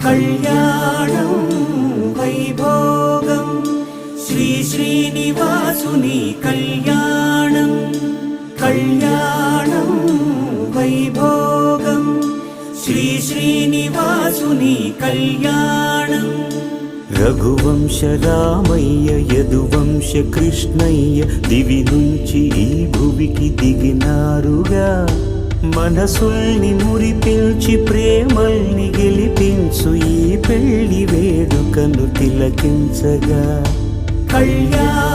కళ్యాణం వైభోగం శ్రీ శ్రీనివాసుని కళ్యాణం. కళ్యాణం వైభోగం శ్రీ శ్రీనివాసుని కళ్యాణం. రఘువంశ రామయ్య యదువంశ కృష్ణయ్య దివి నుంచి ఈ భువికి దిగినారుగా. మనసుల్ని మురిపించి ప్రేమల్ని గెలిపించు ఈ పెళ్లి వేడుకను తిలకించగా. కళ్యాణ